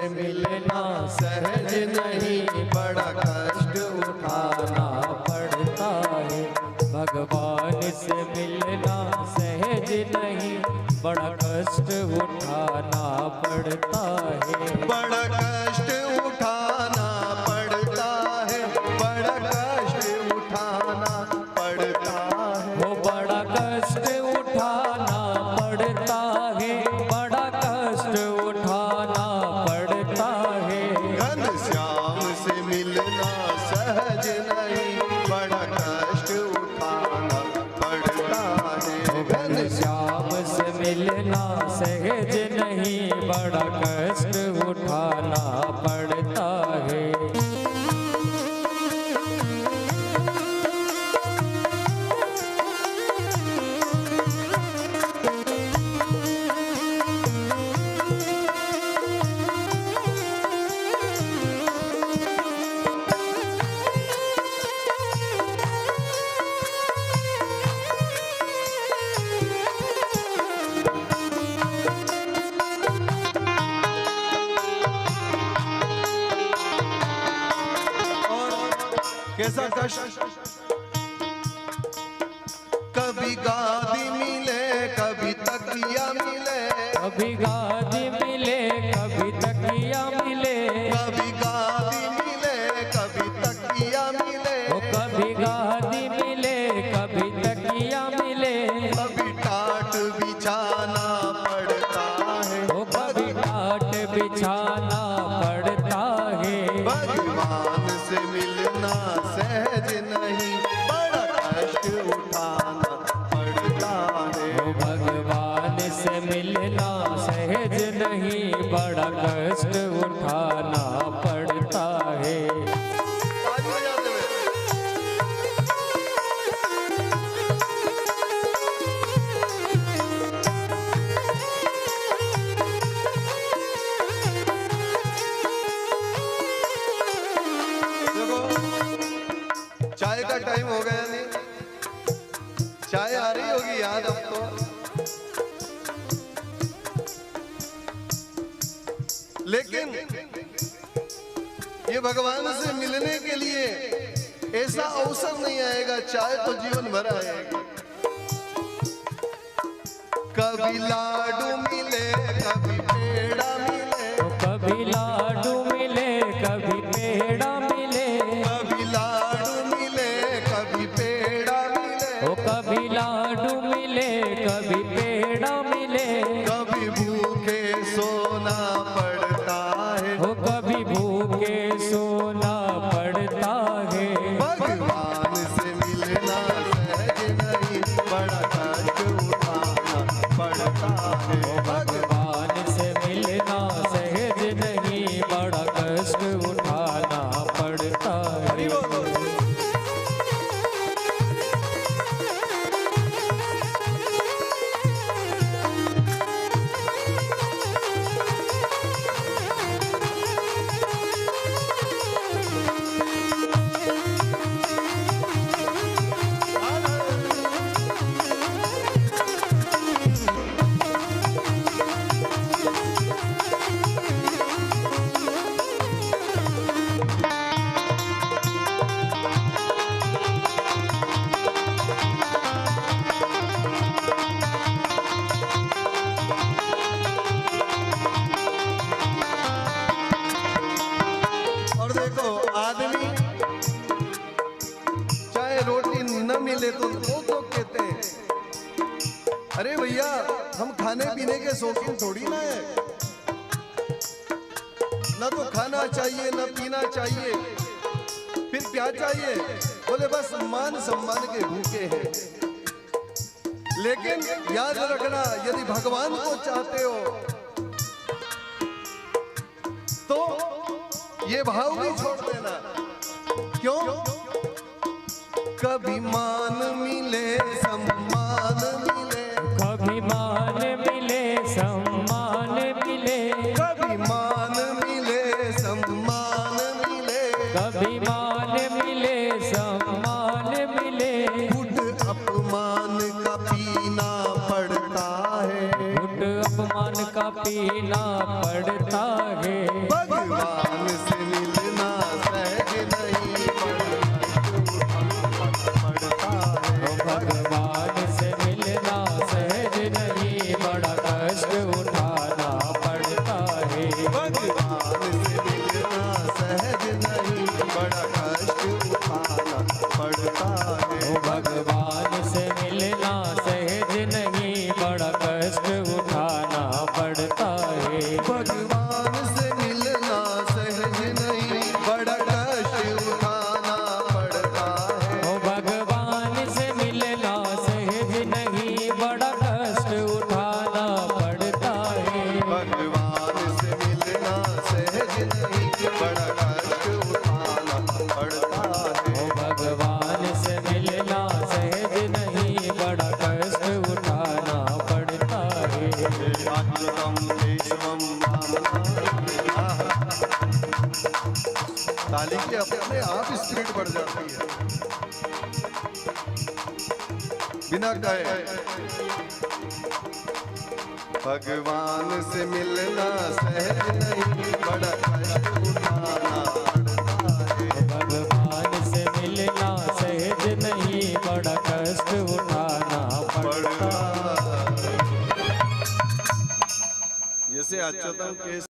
से मिलना सहज नहीं, बड़ा कष्ट उठाना पड़ता है। भगवान से मिलना सहज नहीं, बड़ा कष्ट उठाना पड़ता है। बड़ा कष्ट उठाना पड़ता है, बड़ा कष्ट उठाना पड़ता है। वो बड़ा कष्ट उठाना पड़ता है, बड़ा कष्ट उठाना पड़ता है। घनश्याम से मिलना सहज नहीं, बड़ा कष्ट उठाना पड़ता है। घनश्याम से मिलना सहज नहीं, बड़ा कष्ट उठाना पड़ता है। कैसा कष्ट, कभी गादी मिले कभी तकिया मिले, कभी गादी मिले कभी तकिया मिले, कभी गादी मिले कभी तकिया मिले, वो कभी गादी मिले कभी तकिया मिले, कभी टाट बिछाना पड़ता है, वो कभी टाट बिछाना पड़ता है। भगवान से मिलना सहज नहीं, बड़ा कष्ट उठाना पड़ता है। वो भगवान से मिलना सहज नहीं, बड़ा कष्ट उठाना पड़ता है। आज हो जाते हुए। देखो चाय का टाइम हो गया, नहीं चाय आ रही होगी याद अब तो। लेकिन ये भगवान से मिलने के लिए ऐसा अवसर नहीं आएगा, चाय तो जीवन भर आएगी। कभी लाडू मिले कभी पेड़ा मिले, कभी लाडू मिले कभी पेड़ा मिले, कभी लाडू मिले कभी पेड़ा मिले, ओ कभी लाडू मिले कभी पेड़ा मिले, कभी भूखे सोना पड़ता है, ओ कभी भूखे सोना पड़ता है। भगवान से मिलना सहज नहीं, बड़ा कष्ट उठाना पड़ता है। भगवान से मिलना सहज नहीं, बड़ा कष्ट उठाना पड़ता है। और देखो आदमी चाहे रोटी न मिले तो वो कहते हैं, अरे भैया हम खाने पीने के शौकीन थोड़ी ना है, ना तो खाना चाहिए ना पीना चाहिए, फिर क्या चाहिए? बोले बस मान सम्मान के भूखे हैं। लेकिन याद रखना, यदि भगवान को चाहते हो तो ये भाव भी छोड़ देना। क्यों? कभी मान मिले सम्मान मिले, कभी मान मिले सम्मान मिले, कभी मान मिले सम्मान मिले, कभी मान मिले सम्मान मिले, घुट अपमान का पीना पड़ता है, घुट अपमान का पीना पड़ता है। भगवान से मिलना सहज नहीं, बड़ा कष्ट उठाना पड़ता है। भगवान से मिलना सहज नहीं, बड़ा कष्ट उठाना पड़ता है। भगवान से मिलना सहज नहीं, बड़ा कष्ट उठाना पड़ता है। भगवान से मिलना सहज नहीं, बड़ा कष्ट उठाना पड़ता है। भगवान से मिलना सहज नहीं, बड़ा कष्ट उठाना पड़ता है। भगवान से मिलना सहज नहीं, बड़ा कष्ट उठाना पड़ता है। शाश्वतम केशवम वामनाय। ताली की अपने आप स्पीड बढ़ जाती है बिना कहे। भगवान से मिलना सहज नहीं, बड़ा कष्ट उठाना पड़ता है। भगवान से मिलना सहज नहीं, बड़ा कष्ट उठाना पड़ता है। जैसे अच्युतम केशव